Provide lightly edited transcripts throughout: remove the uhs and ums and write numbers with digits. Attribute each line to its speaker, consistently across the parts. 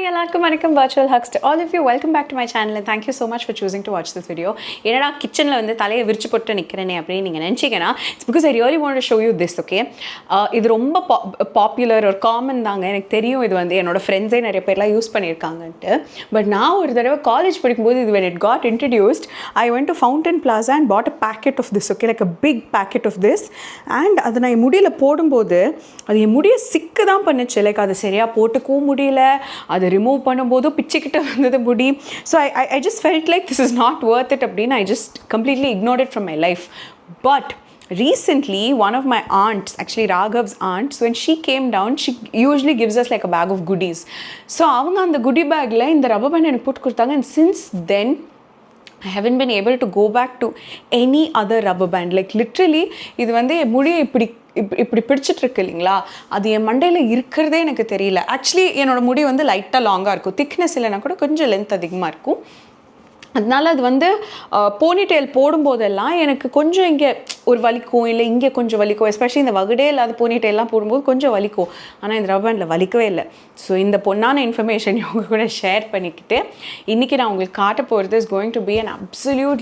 Speaker 1: எல்லாருக்கும் வணக்கம். virtual hugs to all of you. Welcome back to my channel and thank you so much for choosing to watch this video. என்னடா கிச்சனில் வந்து தலையை விரிச்சு போட்டு நிற்கிறேனே அப்படின்னு நீங்கள் நினச்சிங்கன்னா it's because I really want to show you this. Okay, இது ரொம்ப பாப்புலர் ஒரு காமன் தாங்க. எனக்கு தெரியும் இது வந்து என்னோட ஃப்ரெண்ட்ஸே நிறைய பேர்லாம் யூஸ் பண்ணியிருக்காங்கன்ட்டு. பட் நான் ஒரு தடவை காலேஜ் படிக்கும்போது இது when it got introduced, I went to Fountain Plaza and bought a packet of this. Okay, like a big packet of this. And அதை நான் என் முடியில் போடும்போது அது என் முடியை சிக்கு தான் பண்ணுச்சு. லைக் அது சரியாக போட்டுக்கவும் முடியல, அதை ரிமூவ் பண்ணும்போது பிச்சுக்கிட்ட வந்தது முடி. So I just felt like this is not worth it அப்படின்னு I just completely ignored it from my life. But recently, one of my aunts, actually Raghav's aunts, when she came down, she usually gives us like a bag of goodies. So அவங்க அந்த goodie bagல இந்த rubber band எனக்கு போட்டு கொடுத்தாங்க. And since then I haven't been able to go back to any other rubber band. Like literally இது வந்து முடியை இப்படி பிடிச்சிட்டு இருக்கு இல்லைங்களா, அது என் மண்டையில் இருக்கிறதே எனக்கு தெரியல. ஆக்சுவலி என்னோடய முடி வந்து லைட்டாக லாங்காக இருக்கும், திக்னஸ் இல்லைனா கூட கொஞ்சம் லென்த் அதிகமாக இருக்கும். அதனால அது வந்து போனிடெயில் போடும்போதெல்லாம் எனக்கு கொஞ்சம் இங்கே ஒரு வலிக்கும், இல்லை இங்கே கொஞ்சம் வலிக்கும். எஸ்பெஷலி இந்த வகுடே இல்லாத போனிடெயிலாம் போடும்போது கொஞ்சம் வலிக்கும். ஆனால் இந்த ரப்பர் பேண்டில் வலிக்கவே இல்லை. ஸோ இந்த பொண்ணான இன்ஃபர்மேஷன் இவங்க கூட ஷேர் பண்ணிக்கிட்டு இன்றைக்கி நான் உங்களுக்கு காட்ட போகிறது is going to be an absolute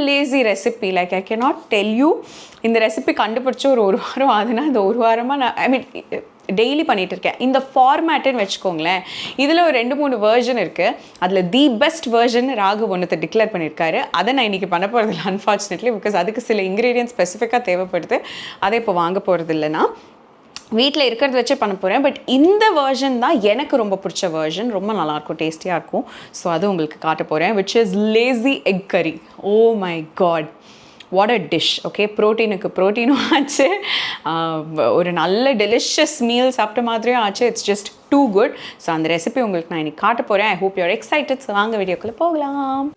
Speaker 1: lazy recipe. Like I cannot tell you. இந்த ரெசிபி கண்டுபிடிச்சி ஒரு வாரம் ஆகுதுன்னா இந்த ஒரு வாரமாக நான் ஐ மீன் டெய்லி பண்ணிகிட்டு இருக்கேன். இந்த ஃபார்மேட்டுன்னு வச்சுக்கோங்களேன். இதில் ஒரு 2-3 வெர்ஷன் இருக்குது. அதில் தி பெஸ்ட் வெர்ஷன் ராகு ஒன்றத்தை டிக்ளேர் பண்ணியிருக்காரு. அதை நான் இன்றைக்கி பண்ண போகிறதில்ல அன்ஃபார்ச்சுனேட்லி, பிகாஸ் அதுக்கு சில இன்க்ரீடியன்ஸ் ஸ்பெசிஃபிக்காக தேவைப்படுது. அதை இப்போ வாங்க போகிறது இல்லைன்னா வீட்டில் இருக்கிறத வச்சே பண்ண போகிறேன். பட் இந்த வெர்ஷன் தான் எனக்கு ரொம்ப பிடிச்ச வெர்ஷன். ரொம்ப நல்லாயிருக்கும், டேஸ்டியாக இருக்கும். ஸோ அது உங்களுக்கு காட்ட போகிறேன், which is lazy egg curry. Oh my God, what a dish. Okay, ப்ரோட்டீனுக்கு ப்ரோட்டீனும் ஆச்சு, ஒரு நல்ல டெலிஷியஸ் மீல் சாப்பிட்ட மாதிரியும் ஆச்சு. It's just too good. So அந்த ரெசிபி உங்களுக்கு நான் இன்னைக்கு காட்ட போகிறேன். I hope you're excited. So வாங்க வீடியோக்குள்ளே போகலாம்.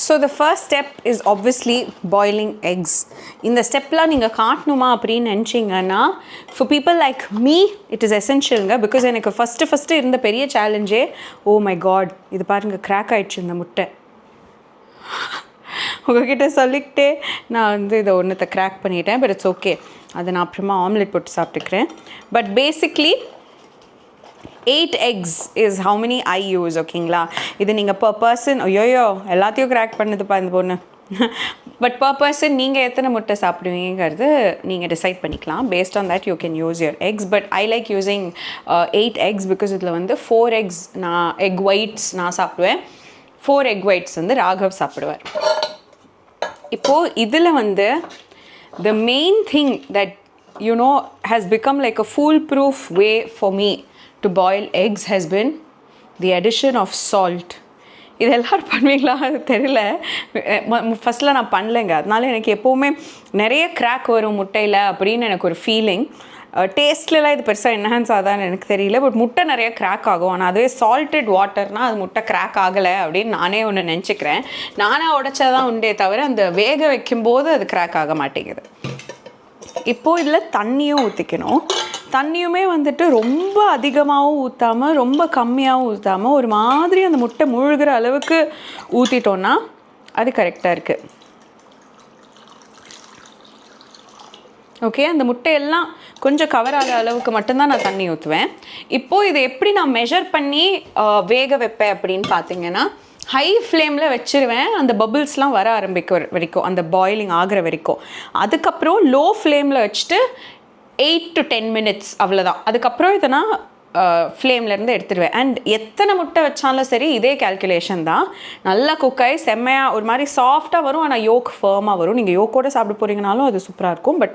Speaker 1: So the first step is obviously boiling eggs. இந்த ஸ்டெப்லாம் நீங்கள் காட்டணுமா அப்படின்னு நினச்சிங்கன்னா for people like me it is எசென்ஷியலுங்க. பிகாஸ் எனக்கு ஃபஸ்ட்டு இருந்த பெரிய சேலஞ்சே, ஓ மை காட் இது பாருங்கள் கிராக் ஆகிடுச்சு இந்த முட்டை. உங்ககிட்ட சொல்லிக்கிட்டே நான் வந்து இதை ஒன்றத்தை கிராக் பண்ணிட்டேன். பட் இட்ஸ் ஓகே, அதை நான் அப்புறமா ஆம்லெட் போட்டு சாப்பிட்டுக்கிறேன். But basically 8 eggs is how many I use. ஓகேங்களா, இது நீங்கள் per person, ஐயோயோ எல்லாத்தையும் கிராக் பண்ணுதுப்பா இந்த பொண்ணு. பட் per person நீங்கள் எத்தனை முட்டை சாப்பிடுவீங்கிறது நீங்கள் டிசைட் பண்ணிக்கலாம். Based on that you can use your X. But I like using 8 eggs because இதில் வந்து 4 eggs நான் எக் ஒயிட்ஸ் நான் சாப்பிடுவேன், 4 egg whites வந்து ராகவ் சாப்பிடுவார். இப்போது இதில் வந்து the main thing that you know has become like a foolproof way for me to boil eggs has been the addition of salt. இது எல்லோரும் பண்ணுவீங்களா தெரியல, ஃபஸ்ட்டில் நான் பண்ணலைங்க. அதனால எனக்கு எப்போவுமே நிறைய கிராக் வரும் முட்டையில் அப்படின்னு எனக்கு ஒரு ஃபீலிங். டேஸ்ட்லலாம் இது பெருசாக என்ஹான்ஸ் ஆகுதான்னு எனக்கு தெரியல. பட் முட்டை நிறைய கிராக் ஆகும். ஆனால் அதுவே சால்டட் வாட்டர்னால் அது முட்டை கிராக் ஆகலை அப்படின்னு நானே ஒன்று நினச்சிக்கிறேன். நானாக உடைச்சாதான் உண்டே தவிர அந்த வேக வைக்கும்போது அது கிராக் ஆக மாட்டேங்குது. இப்போது இதில் தண்ணியும் ஊற்றிக்கணும். தண்ணியுமே வந்துட்டு ரொம்ப அதிகமாகவும் ஊற்றாமல் ரொம்ப கம்மியாகவும் ஊற்றாமல் ஒரு மாதிரி அந்த முட்டை முழுகிற அளவுக்கு ஊற்றிட்டோன்னா அது கரெக்டாக இருக்குது. ஓகே, அந்த முட்டையெல்லாம் கொஞ்சம் கவர் ஆகிற அளவுக்கு மட்டும்தான் நான் தண்ணி ஊற்றுவேன். இப்போது இதை எப்படி நான் மெஷர் பண்ணி வேக வைப்பேன் அப்படின்னு பார்த்தீங்கன்னா, ஹை ஃப்ளேமில் வச்சுருவேன் அந்த பபிள்ஸ்லாம் வர ஆரம்பிக்கிற வரைக்கும், அந்த பாயிலிங் ஆகிற வரைக்கும். அதுக்கப்புறம் லோ ஃப்ளேமில் வச்சுட்டு 8 to 10 minutes அவ்வளோதான். அதுக்கப்புறம் இதை நான் ஃப்ளேம்லேருந்து எடுத்துடுவேன். அண்ட் எத்தனை முட்டை வச்சாலும் சரி இதே கேல்குலேஷன் தான். நல்லா குக்காய் செம்மையாக ஒரு மாதிரி சாஃப்டாக வரும். ஆனால் யோக் ஃபர்மாக வரும். நீங்கள் யோக்கோடு சாப்பிட போகிறீங்கனாலும் அது சூப்பராக இருக்கும். But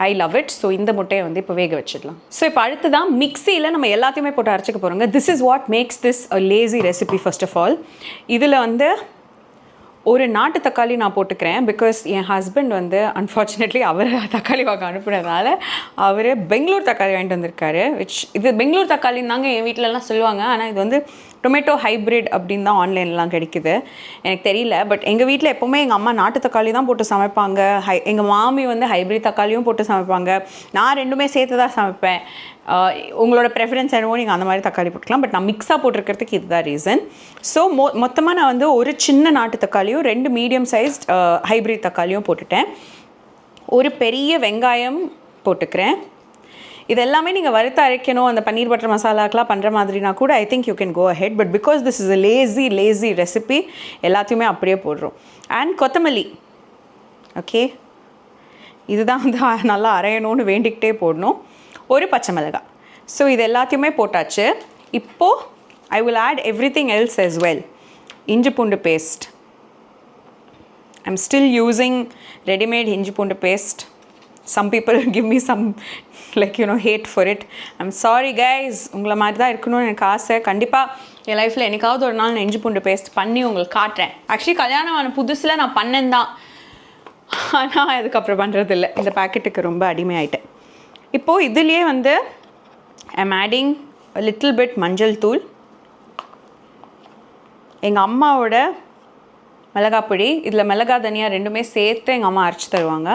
Speaker 1: I love it. So இந்த முட்டையை வந்து இப்போ வேக வச்சிடலாம். ஸோ இப்போ அடுத்து தான் மிக்சியில் நம்ம எல்லாத்தையுமே போட்டு அரைச்சிக்க போகிறோங்க. This is what makes this a lazy recipe. First of all இதில் வந்து ஒரு நாட்டு தக்காளி நான் போட்டுக்கிறேன். பிகாஸ் என் ஹஸ்பண்ட் வந்து அன்ஃபார்ச்சுனேட்லி அவர் தக்காளி வாங்க அனுப்புனதால அவர் பெங்களூர் தக்காளி வாங்கிட்டு வந்திருக்காரு. இது பெங்களூர் தக்காளின்னு தாங்க என் வீட்டிலலாம் சொல்லுவாங்க. ஆனால் இது வந்து டொமேட்டோ ஹைப்ரிட் அப்படின்னு தான் ஆன்லைன்லாம் கிடைக்குது, எனக்கு தெரியல. பட் எங்கள் வீட்டில் எப்போவுமே எங்கள் அம்மா நாட்டு தக்காளி தான் போட்டு சமைப்பாங்க. எங்கள் மாமி வந்து ஹைப்ரிட் தக்காளியும் போட்டு சமைப்பாங்க. நான் ரெண்டுமே சேர்த்து தான் சமைப்பேன். உங்களோட ப்ரெஃபரன்ஸ் என்னவோ நீங்கள் அந்த மாதிரி தக்காளி போட்டுக்கலாம். பட் நான் மிக்ஸாக போட்டிருக்கிறதுக்கு இதுதான் ரீசன். ஸோ மொத்தமாக நான் வந்து ஒரு சின்ன நாட்டு தக்காளியும் 2 மீடியம் சைஸ்ட் ஹைப்ரிட் தக்காளியும் போட்டுட்டேன். ஒரு பெரிய வெங்காயம் போட்டுக்கிறேன். இது எல்லாமே நீங்கள் வறுத்து அரைக்கணும், அந்த பன்னீர் பட்டர் மசாலாக்கெலாம் பண்ணுற மாதிரினா கூட I think you can go ahead. But because this is a lazy recipe, எல்லாத்தையுமே அப்படியே போடுறோம். அண்ட் கொத்தமல்லி, ஓகே, இதுதான் வந்து நல்லா அரையணும்னு வேண்டிக்கிட்டே போடணும். ஒரு பச்சை மிளகாய். ஸோ இது எல்லாத்தையுமே போட்டாச்சு. இப்போது I will add everything else as well. இஞ்சி பூண்டு paste. I'm still using readymade இஞ்சி பூண்டு paste. Some people give me some hate for it. I'm sorry guys, உங்களை மாதிரி தான் இருக்கணும்னு எனக்கு ஆசை. கண்டிப்பாக என் லைஃப்பில் என்னைக்காவது ஒரு நாள் நான் இஞ்சி பூண்டு பேஸ்ட் பண்ணி உங்களுக்கு காட்டுறேன். ஆக்சுவலி கல்யாணம் ஆன புதுசில் நான் பண்ணேன் தான், ஆனால் அதுக்கப்புறம் பண்ணுறதில்ல. இந்த பேக்கெட்டுக்கு ரொம்ப அடிமையாயிட்டேன். இப்போது இதுலேயே வந்து ஐம் ஆடிங் லிட்டில் பிட் மஞ்சள் தூள், எங்கள் அம்மாவோட மிளகாப்பொடி. இதில் மிளகா தனியா ரெண்டுமே சேர்த்து எங்கள் அம்மா அரைச்சி தருவாங்க.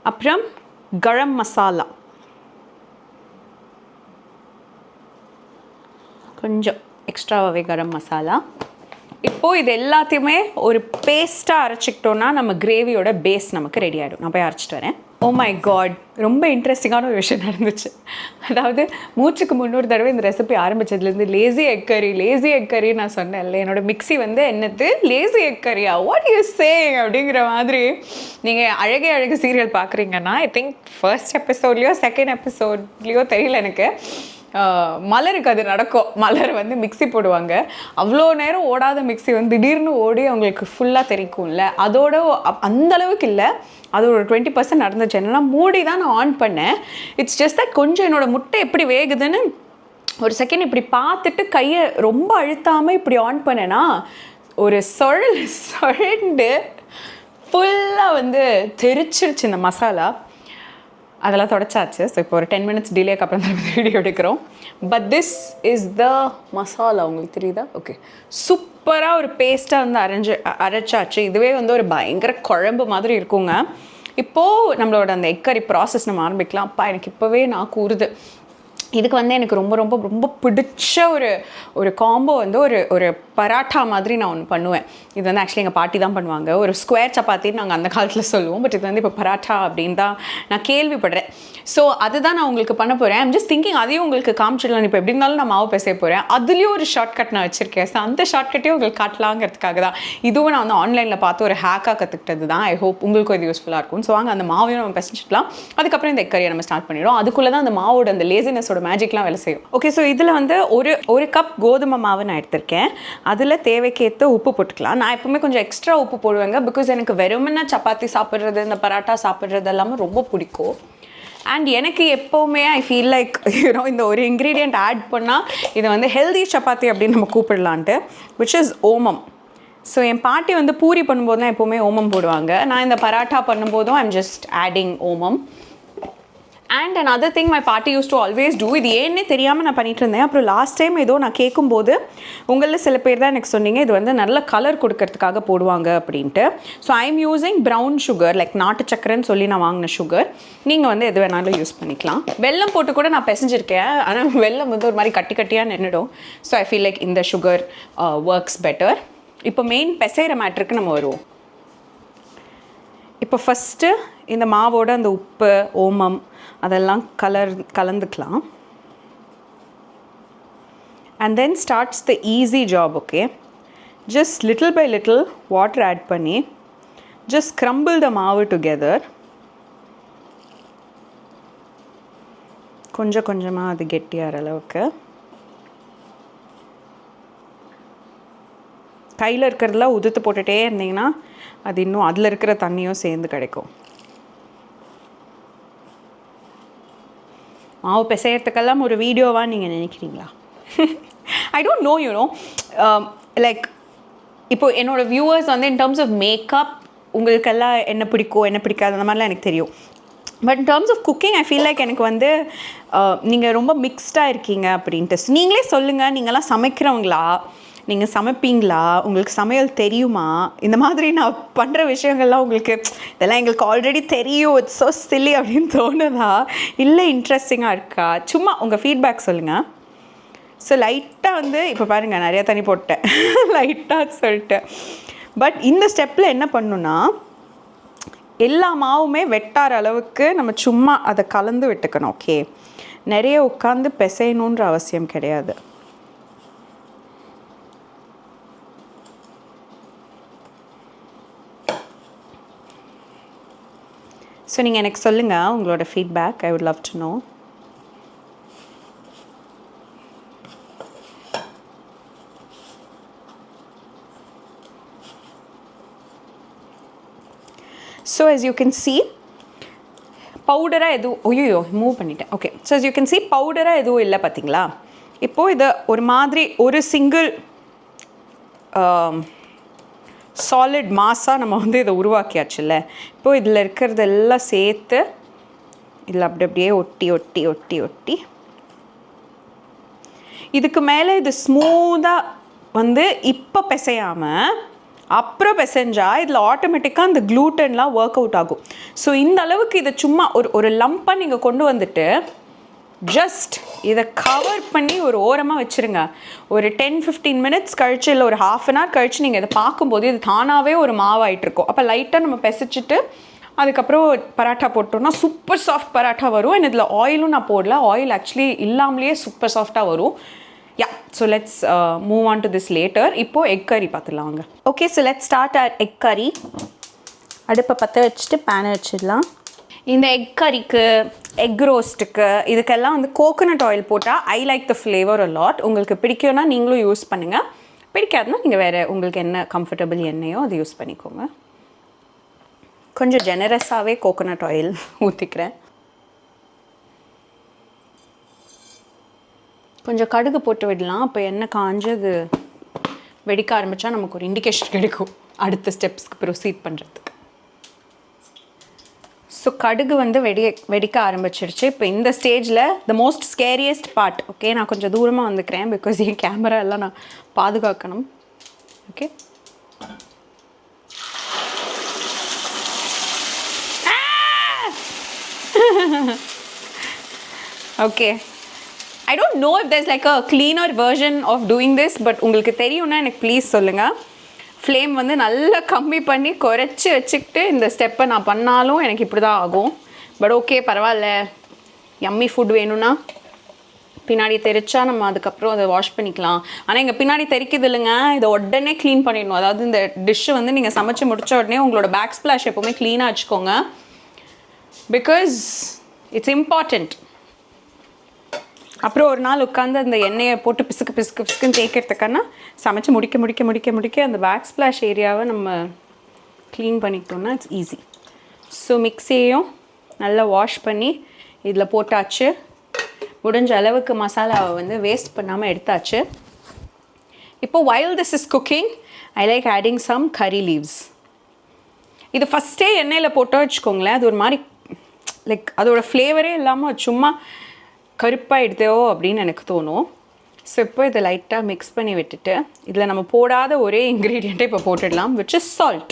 Speaker 1: அப்புறம் கரம் மசாலா கொஞ்சம் எக்ஸ்ட்ராவாகவே கரம் மசாலா. இப்போது இது எல்லாத்தையுமே ஒரு பேஸ்ட்டாக அரைச்சிக்கிட்டோன்னா நம்ம கிரேவியோட பேஸ் நமக்கு ரெடி ஆகிடும். நான் போய் அரைச்சிட்டு வரேன். ஓ மை காட், ரொம்ப இன்ட்ரெஸ்டிங்கான ஒரு விஷயம் நடந்துச்சு. அதாவது மூச்சுக்கு 300 தடவை இந்த ரெசிபி ஆரம்பித்ததுலேருந்து லேசி எக் கறி நான் சொன்னேன் இல்லை, என்னோடய மிக்ஸி வந்து என்னது லேசி எக் கறியா, வாட் யூ சேயிங் அப்படிங்கிற மாதிரி. நீங்கள் அழகு சீரியல் பார்க்குறீங்கன்னா ஐ திங்க் ஃபர்ஸ்ட் எபிசோட்லேயோ செகண்ட் எபிசோட்லேயோ தெரியல எனக்கு, மலருக்கு அது நடக்கும். மலர் வந்து மிக்ஸி போடுவாங்க, அவ்வளோ நேரம் ஓடாத மிக்ஸி வந்து திடீர்னு ஓடி அவங்களுக்கு ஃபுல்லாக தெரிக்கும்ல, அதோட அந்தளவுக்கு இல்லை, அது ஒரு 20% நடந்துச்சு. என்னென்னா மூடி தான் நான் ஆன் பண்ணேன். இட்ஸ் ஜஸ்ட் தட் கொஞ்சம் என்னோடய முட்டை எப்படி வேகுதுன்னு ஒரு செகண்ட் இப்படி பார்த்துட்டு கையை ரொம்ப அழுத்தாமல் இப்படி ஆன் பண்ணேன்னா ஒரு சுழண்டு ஃபுல்லாக வந்து தெரிச்சிருச்சு இந்த மசாலா. அதெல்லாம் தொடச்சாச்சு. ஸோ இப்போ ஒரு 10 minutes டிலேக்கு அப்புறம் தான் வீடியோ எடுக்கிறோம். பட் திஸ் இஸ் த மசாலா, உங்களுக்கு தெரியுதா? ஓகே, சூப்பராக ஒரு பேஸ்ட்டாக வந்து அரைச்சாச்சு. இதுவே வந்து ஒரு பயங்கர குழம்பு மாதிரி இருக்குங்க. இப்போது நம்மளோட அந்த எக் கறி ப்ராசஸ் நம்ம ஆரம்பிக்கலாம். அப்பா எனக்கு இப்போவே நான் கூறுது. இதுக்கு வந்து எனக்கு ரொம்ப ரொம்ப ரொம்ப பிடிச்ச ஒரு காம்போ வந்து ஒரு பராட்டா மாதிரி நான் ஒன்று பண்ணுவேன். இது வந்து ஆக்சுவலி எங்கள் பாட்டி தான் பண்ணுவாங்க. ஒரு ஸ்கொயர் சப்பாத்தின்னு நாங்கள் அந்த காலத்தில் சொல்லுவோம். பட் இது வந்து இப்போ பராட்டா அப்படின்னு தான் நான் கேள்விப்படுறேன். ஸோ அதுதான் நான் உங்களுக்கு பண்ண போகிறேன். ஐம் ஜஸ்ட் திங்கிங் அதையும் உங்களுக்கு காமிச்சிடலாம். இப்போ எப்படி இருந்தாலும் நான் மாவு பேச போகிறேன். அதுலேயும் ஒரு ஷார்ட்கட் நான் வச்சுருக்கேன். ஸோ அந்த ஷார்ட்கட்டையும் உங்களுக்கு காட்டலாங்கிறதுக்காக தான். இதுவும் நான் வந்து ஆன்லைனில் பார்த்து ஒரு ஹேக்காக கற்றுக்கிட்டது தான். ஐ ஹோப் உங்களுக்கும் இது யூஸ்ஃபுல்லாக இருக்கும். ஸோ வாங்க அந்த மாவையும் நம்ம பிசைஞ்சிக்கலாம். அதுக்கப்புறம் இந்த எக் கறியை நம்ம ஸ்டார்ட் பண்ணிடுவோம். அதுக்குள்ளே தான் அந்த மாவோட அந்த லேசினஸோட மேஜிக்லாம் வேலை செய்யும். ஓகே, ஸோ இதில் வந்து ஒரு கப் கோதுமை மாவு நான் எடுத்திருக்கேன். அதில் தேவைக்கேற்ற உப்பு போட்டுக்கலாம். நான் எப்பவுமே கொஞ்சம் எக்ஸ்ட்ரா உப்பு போடுவேங்க. பிகாஸ் எனக்கு வெறுமனே சப்பாத்தி சாப்பிட்றது, இந்த பராட்டா சாப்பிட்றது எல்லாமே ரொம்ப பிடிக்கும். அண்ட் எனக்கு எப்போவுமே ஐ ஃபீல் லைக் இந்த ஒரு இன்க்ரீடியண்ட் ஆட் பண்ணால் இதை வந்து ஹெல்தி சப்பாத்தி அப்படின்னு நம்ம கூப்பிடலான்ட்டு, விச் இஸ் ஓமம். ஸோ என் பாட்டி வந்து பூரி பண்ணும்போது தான் எப்போவுமே ஓமம் போடுவாங்க. நான் இந்த பராட்டா பண்ணும்போதும் ஐம் ஜஸ்ட் ஆடிங் ஓமம். அண்ட் another thing my பாட்டி யூஸ் டு ஆல்வேஸ் டூ, இது ஏன்னே தெரியாமல் நான் பண்ணிகிட்டு இருந்தேன். அப்புறம் லாஸ்ட் டைம் ஏதோ நான் கேட்கும்போது உங்களில் சில பேர் தான் எனக்கு சொன்னீங்க இது வந்து நல்ல கலர் கொடுக்கறதுக்காக போடுவாங்க அப்படின்ட்டு. So I'm using brown sugar, like நாட்டு சக்கரைன்னு சொல்லி நான் வாங்கின சுகர். நீங்கள் வந்து எது வேணாலும் யூஸ் பண்ணிக்கலாம். வெல்லம் போட்டு கூட நான் பிசைஞ்சிருக்கேன். ஆனால் வெல்லம் வந்து ஒரு மாதிரி கட்டியாக நின்றுடும். ஸோ ஐ ஃபீல் லைக் இந்த சுகர் ஒர்க்ஸ் பெட்டர். இப்போ மெயின் பிசைகிற மேட்ருக்கு நம்ம வருவோம். இப்போ ஃபஸ்ட்டு இந்த மாவோட அந்த உப்பு, ஓமம் அதெல்லாம் கலந்துக்கலாம். And then starts the easy job. Okay, just little by little water add பண்ணி ஜஸ்ட் crumble த மாவு டுகெதர். கொஞ்சம் கொஞ்சமாக அது கெட்டியாகிற அளவுக்கு. கையில் இருக்கிறதெல்லாம் உதுத்து போட்டுகிட்டே இருந்தீங்கன்னா அது இன்னும் அதில் இருக்கிற தண்ணியும் சேர்ந்து கிடைக்கும். மாவு பிசையறதுக்கெல்லாம் ஒரு வீடியோவாக நீங்கள் நினைக்கிறீங்களா? ஐ டோன்ட் நோ, யூனோ லைக் இப்போது என்னோடய வியூவர்ஸ் வந்து இன் டர்ம்ஸ் ஆஃப் மேக்கப் உங்களுக்கெல்லாம் என்ன பிடிக்கும் என்ன பிடிக்காது அந்த மாதிரிலாம் எனக்கு தெரியும். But in terms of cooking I feel like எனக்கு வந்து நீங்கள் ரொம்ப மிக்ஸ்டாக இருக்கீங்க அப்படின்ட்டு. நீங்களே சொல்லுங்கள், நீங்களாம் சமைக்கிறவங்களா, நீங்கள் சமைப்பீங்களா, உங்களுக்கு சமையல் தெரியுமா, இந்த மாதிரி நான் பண்ணுற விஷயங்கள்லாம் உங்களுக்கு இதெல்லாம் எங்களுக்கு ஆல்ரெடி தெரியும், இட்ஸ் ஸோ சில்லி அப்படின்னு தோணுதா, இல்லை இன்ட்ரெஸ்டிங்காக இருக்கா, சும்மா உங்கள் ஃபீட்பேக் சொல்லுங்கள். ஸோ லைட்டாக வந்து இப்போ பாருங்கள் நிறையா தண்ணி போட்டேன் லைட்டாக சொல்லிட்டு. பட் இந்த ஸ்டெப்பில் என்ன பண்ணணுன்னா, எல்லா மாவுமே வெட்டார அளவுக்கு நம்ம சும்மா அதை கலந்து விட்டுக்கணும். ஓகே, நிறைய உட்காந்து பிசையணுன்ற அவசியம் கிடையாது. ஸோ நீங்கள் எனக்கு சொல்லுங்கள் உங்களோட feedback, I would love to know. So as you can see பவுடராக எதுவும் மூவ் பண்ணிட்டேன். Okay, so as you can see பவுடராக எதுவும் இல்லை பார்த்தீங்களா. இப்போது இதை ஒரு மாதிரி ஒரு சிங்கிள் சாலிட் மாஸாக நம்ம வந்து இதை உருவாக்கியாச்சுல்ல. இப்போது இதில் இருக்கிறதெல்லாம் சேர்த்து இதில் அப்படியே ஒட்டி ஒட்டி ஒட்டி ஒட்டி இதுக்கு மேலே இது ஸ்மூத்தாக வந்து இப்போ பிசையாமல் அப்புறம் பிசைஞ்சால் இதில் ஆட்டோமேட்டிக்காக அந்த க்ளூட்டன்லாம் ஒர்க் அவுட் ஆகும். ஸோ இந்த அளவுக்கு இதை சும்மா ஒரு லம்பாக நீங்கள் கொண்டு வந்துட்டு ஜஸ்ட் இதை கவர் பண்ணி ஒரு ஓரமாக வச்சுருங்க. ஒரு 10-15 மினிட்ஸ் கழிச்சு இல்லை ஒரு ½ அன் ஹவர் கழிச்சு நீங்கள் இதை பார்க்கும்போது இது தானாகவே ஒரு மாவாயிட்ருக்கும். அப்போ லைட்டாக நம்ம பிசைச்சிட்டு அதுக்கப்புறம் பராட்டா போட்டோம்னா சூப்பர் சாஃப்ட் பராட்டா வரும். அண்ட் இதில் ஆயிலும் நான் போடல, ஆயில் ஆக்சுவலி இல்லாமலேயே சூப்பர் சாஃப்டாக வரும். Yeah, so let's move on to this later. இப்போது எக் கறி பார்த்துடலாம் வாங்க. Okay, so let's start our egg curry. அடுப்பை பற்ற வச்சுட்டு பேனை வச்சிடலாம். இந்த எக் கறிக்கு, எக் ரோஸ்ட்டுக்கு, இதுக்கெல்லாம் வந்து கோகோனட் ஆயில் போட்டால் I like the flavour a lot. உங்களுக்கு பிடிக்கும்னா நீங்களும் யூஸ் பண்ணுங்கள், பிடிக்காதுன்னா நீங்கள் வேறு உங்களுக்கு என்ன கம்ஃபர்டபுள் எண்ணெயோ அதை யூஸ் பண்ணிக்கோங்க. கொஞ்சம் ஜெனரஸாகவே கோகோனட் ஆயில் ஊற்றிக்கிறேன். கொஞ்சம் கடுகு போட்டு விடலாம். அப்போ எண்ணெய் காஞ்சது வெடிக்க ஆரம்பித்தா நமக்கு ஒரு இண்டிகேஷன் கிடைக்கும் அடுத்த ஸ்டெப்ஸ்க்கு ப்ரொசீட் பண்ணுறதுக்கு. ஸோ கடுகு வந்து வெடிக்க ஆரம்பிச்சிருச்சு. இப்போ இந்த ஸ்டேஜில் the most scariest part. Okay, நான் கொஞ்சம் தூரமாக வந்துக்கிறேன் பிகாஸ் என் கேமரா எல்லாம் நான் பாதுகாக்கணும். Okay, okay, I don't know if there's like a cleaner version of doing this, but உங்களுக்கு தெரியும்னா எனக்கு ப்ளீஸ் சொல்லுங்கள். ஃப்ளேம் வந்து நல்லா கம்மி பண்ணி குறைச்சி வச்சுக்கிட்டு இந்த ஸ்டெப்பை நான் பண்ணாலும் எனக்கு இப்படி தான் ஆகும். பட் ஓகே, பரவாயில்ல. யம்மி ஃபுட் வேணும்னா பின்னாடி தெரிச்சா நம்ம அதுக்கப்புறம் அதை வாஷ் பண்ணிக்கலாம். ஆனால் இங்கே பின்னாடி தெரிக்குது இல்லைங்க, இதை உடனே க்ளீன் பண்ணிடணும். அதாவது இந்த டிஷ்ஷு வந்து நீங்கள் சமைச்சு முடித்த உடனே உங்களோட பேக் ஸ்ப்ளாஷ் எப்போவுமே க்ளீனாக வச்சுக்கோங்க. Because it's important. அப்புறம் ஒரு நாள் உட்காந்து அந்த எண்ணெயை போட்டு பிசுக்குன்னு தேய்க்கிறதுக்கான சமைச்சு முடிக்க அந்த பேக் ஸ்ப்ளாஷ் ஏரியாவை நம்ம க்ளீன் பண்ணிக்கிட்டோம்னா இட்ஸ் ஈஸி. ஸோ மிக்ஸியையும் நல்லா வாஷ் பண்ணி இதில் போட்டாச்சு. முடிஞ்ச அளவுக்கு மசாலாவை வந்து வேஸ்ட் பண்ணாமல் எடுத்தாச்சு. இப்போது while this is cooking I like adding some curry leaves. இது ஃபஸ்ட்டே எண்ணெயில் போட்டோம் வச்சுக்கோங்களேன், அது ஒரு மாதிரி லைக் அதோடய ஃப்ளேவரே இல்லாமல் சும்மா கருப்பாக எடுத்தோ அப்படின்னு எனக்கு தோணும். ஸோ இப்போ இதை லைட்டாக மிக்ஸ் பண்ணி விட்டுட்டு இதில் நம்ம போடாத ஒரே இன்க்ரீடியண்ட்டை இப்போ போட்டுடலாம், which is salt.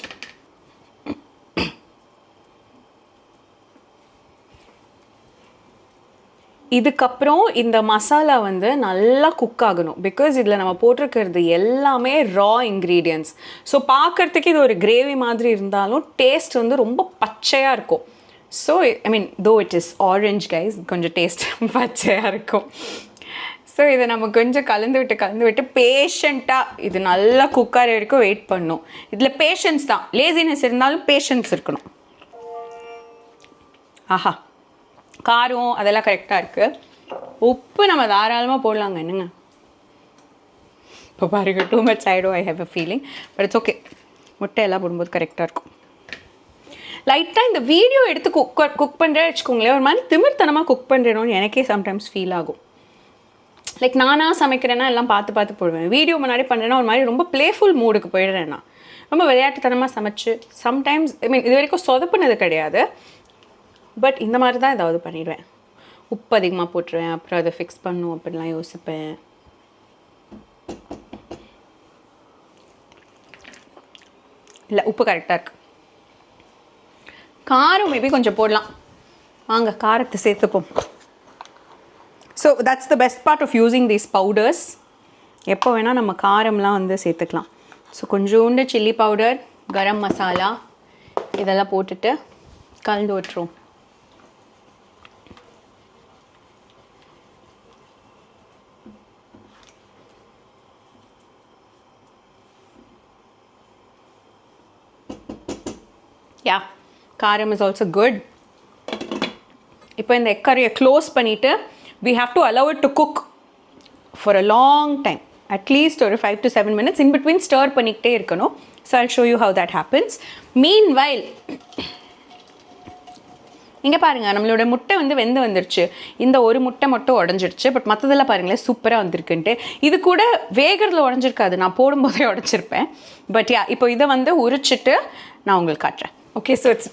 Speaker 1: இதுக்கப்புறம் இந்த மசாலா வந்து நல்லா குக் ஆகணும். பிகாஸ் இதில் நம்ம போட்டிருக்கிறது எல்லாமே ரா இன்க்ரீடியன்ட்ஸ். ஸோ பார்க்குறதுக்கு இது ஒரு கிரேவி மாதிரி இருந்தாலும் டேஸ்ட் வந்து ரொம்ப பச்சையாக இருக்கும். So I mean though it is orange guys, கொஞ்சம் டேஸ்ட் பச்சையாக இருக்கும். ஸோ இதை நம்ம கொஞ்சம் கலந்து விட்டு பேஷண்ட்டாக இது நல்லா குக்கார வரைக்கும் வெயிட் பண்ணணும். இதில் பேஷன்ஸ் தான், லேசினஸ் இருந்தாலும் பேஷன்ஸ் இருக்கணும். ஆஹா, காரம் அதெல்லாம் கரெக்டாக இருக்குது. உப்பு நம்ம தாராளமாக போடலாங்க. என்னங்க இப்போ பாருங்க, டூ மச் ஆகிடும் I have a feeling. But it's okay, முட்டை எல்லாம் போடும்போது கரெக்டாக இருக்கும். லைட்டாக இந்த வீடியோ எடுத்து குக் பண்ணுறேன்னு வச்சுக்கோங்களேன், ஒரு மாதிரி திமிர்த்தனமாக குக் பண்ணுறேன்னு எனக்கே சம்டைம்ஸ் ஃபீல் ஆகும். லைக் நானாக சமைக்கிறேன்னா எல்லாம் பார்த்து போடுவேன். வீடியோ முன்னாடி பண்ணுறேன்னா ஒரு மாதிரி ரொம்ப ப்ளேஃபுல் மூடுக்கு போயிடுறேன்னா, ரொம்ப விளையாட்டுத்தனமாக சமைச்சு சம்டைம்ஸ் ஐ மீன் இது வரைக்கும் சொதப்புனது கிடையாது. பட் இந்த மாதிரி தான் ஏதாவது பண்ணிடுவேன். உப்பு அதிகமாக போட்டுருவேன், அப்புறம் அதை ஃபிக்ஸ் பண்ணும் அப்படின்லாம் யோசிப்பேன். இல்லை, உப்பு கரெக்டாக இருக்குது. காரம் மேபி கொஞ்சம் போடலாம். வாங்க காரத்தை சேர்த்துப்போம். So that's the best part of using these powders. எப்போ வேணால் நம்ம காரம்லாம் வந்து சேர்த்துக்கலாம். ஸோ கொஞ்சோண்டு சில்லி பவுடர், கரம் மசாலா இதெல்லாம் போட்டுட்டு கலந்து விட்டுருவோம். யா, காரம் இஸ் ஆல்சோ குட். இப்போ இந்த எக் கறியை க்ளோஸ் பண்ணிவிட்டு we have to allow it to cook for a long time, at least ஒரு 5 to 7 minutes. In between stir பண்ணிக்கிட்டே இருக்கணும். So I'll show you how that happens. Meanwhile, இங்கே பாருங்கள், நம்மளோட முட்டை வந்து வந்துருச்சு. இந்த ஒரு முட்டை மட்டும் உடஞ்சிருச்சு. பட் மற்றதெல்லாம் பாருங்களேன் சூப்பராக வந்திருக்குன்ட்டு. இது கூட வேகிறதுல உடஞ்சிருக்காது, நான் போடும்போதே உடச்சிருப்பேன். பட் யா, இப்போ இதை வந்து உரிச்சிட்டு நான் உங்களுக்கு காட்டுறேன். Okay, so it's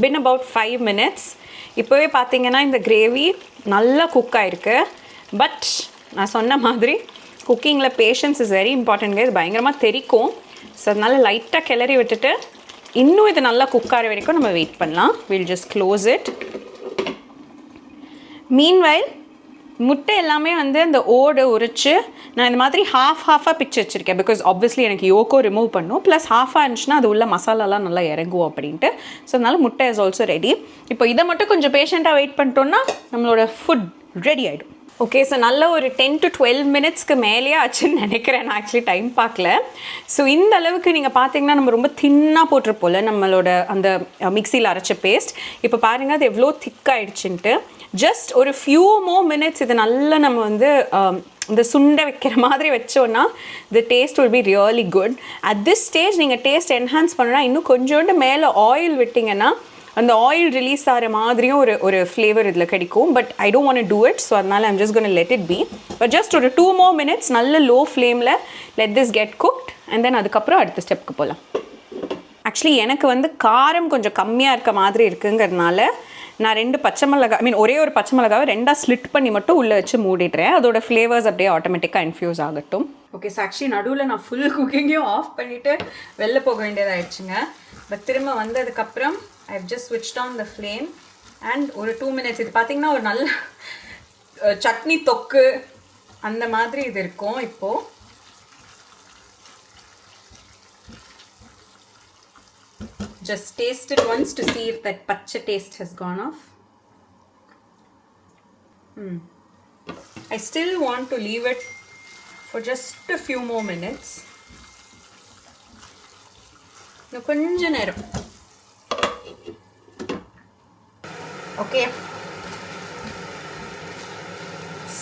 Speaker 1: been about 5 minutes. இப்போவே பார்த்தீங்கன்னா இந்த கிரேவி நல்லா குக் ஆகிருக்கு. பட் நான் சொன்ன மாதிரி குக்கிங்கில் பேஷன்ஸ் இஸ் வெரி இம்பார்ட்டன்ட்ங்க. இது பயங்கரமாக தெரிக்கும். ஸோ அதனால லைட்டாக கிளறி விட்டுட்டு இன்னும் இது நல்லா குக் ஆகிற வரைக்கும் நம்ம வெயிட் பண்ணலாம். Will just close it. Meanwhile முட்டை எல்லாமே வந்து அந்த ஓடு உரிச்சு நான் இந்த மாதிரி ஹாஃபாக பிச்சு வச்சுருக்கேன். பிகாஸ் ஆப்வியஸ்லி எனக்கு யோக்கோ ரிமூவ் பண்ணும். ப்ளஸ் ஹாஃபாக இருந்துச்சுன்னா அது உள்ள மசாலாலாம் நல்லா இறங்குவோம் அப்படின்ட்டு. ஸோ அதனால முட்டை இஸ் ஆல்சோ ரெடி. இப்போ இதை மட்டும் கொஞ்சம் பேஷண்ட்டாக வெயிட் பண்ணிட்டோன்னா நம்மளோட ஃபுட் ரெடி ஆகிடும். ஓகே, ஸோ நல்ல ஒரு 10 to 12 minutesக்கு மேலேயே ஆச்சுன்னு நினைக்கிறேன். நான் ஆக்சுவலி டைம் பார்க்கல. ஸோ இந்த அளவுக்கு நீங்கள் பார்த்தீங்கன்னா நம்ம ரொம்ப தின்னாக போட்டிருப்போம்ல நம்மளோட அந்த மிக்சியில் அரைச்ச பேஸ்ட். இப்போ பாருங்கள் அது எவ்வளோ திக்காயிடுச்சுன்ட்டு. ஜஸ்ட் ஒரு ஃபியூ மோர் மினிட்ஸ் இது நல்லா நம்ம வந்து இந்த சுண்டை வைக்கிற மாதிரி வச்சோன்னா the taste will be really good. At this stage நீங்கள் டேஸ்ட் என்ஹான்ஸ் பண்ணணும்னா இன்னும் கொஞ்சோண்டு மேலே ஆயில் விட்டிங்கன்னா அந்த ஆயில் ரிலீஸ் ஆகிற மாதிரியும் ஒரு ஃப்ளேவர் இதில் கிடைக்கும். But I don't want to do it. So அதனால் I'm just gonna let it be. But just ஒரு 2 more minutes நல்ல லோ ஃப்ளேமில் let this get cooked. And then அதுக்கப்புறம் அடுத்த ஸ்டெப்புக்கு போகலாம். ஆக்சுவலி எனக்கு வந்து காரம் கொஞ்சம் கம்மியாக இருக்க மாதிரி இருக்குங்கிறதுனால நான் 2 பச்சை மிளகாய் ஒரே ஒரு பச்சை மிளகாவை 2ஆக ஸ்லிட் பண்ணி மட்டும் உள்ளே வச்சு மூடிடுறேன். அதோட ஃப்ளேவர்ஸ் அப்படியே ஆட்டோமேட்டிக்காக இன்ஃப்யூஸ் ஆகட்டும். ஓகே, ஸோ ஆக்சுவலி நடுவில் நான் ஃபுல் குக்கிங்கையும் ஆஃப் பண்ணிவிட்டு வெளில போக வேண்டியதாகிடுச்சுங்க. பட் திரும்ப வந்ததுக்கப்புறம் I've just switched on the flame and ஒரு 2 minutes இது பார்த்தீங்கன்னா ஒரு நல்ல சட்னி தொக்கு அந்த மாதிரி இது இருக்கும். இப்போது just taste it once to see if that பச்சை taste has gone off. I still want to leave it for just a few more minutes. இன்னும் கொஞ்ச நேரம். Okay,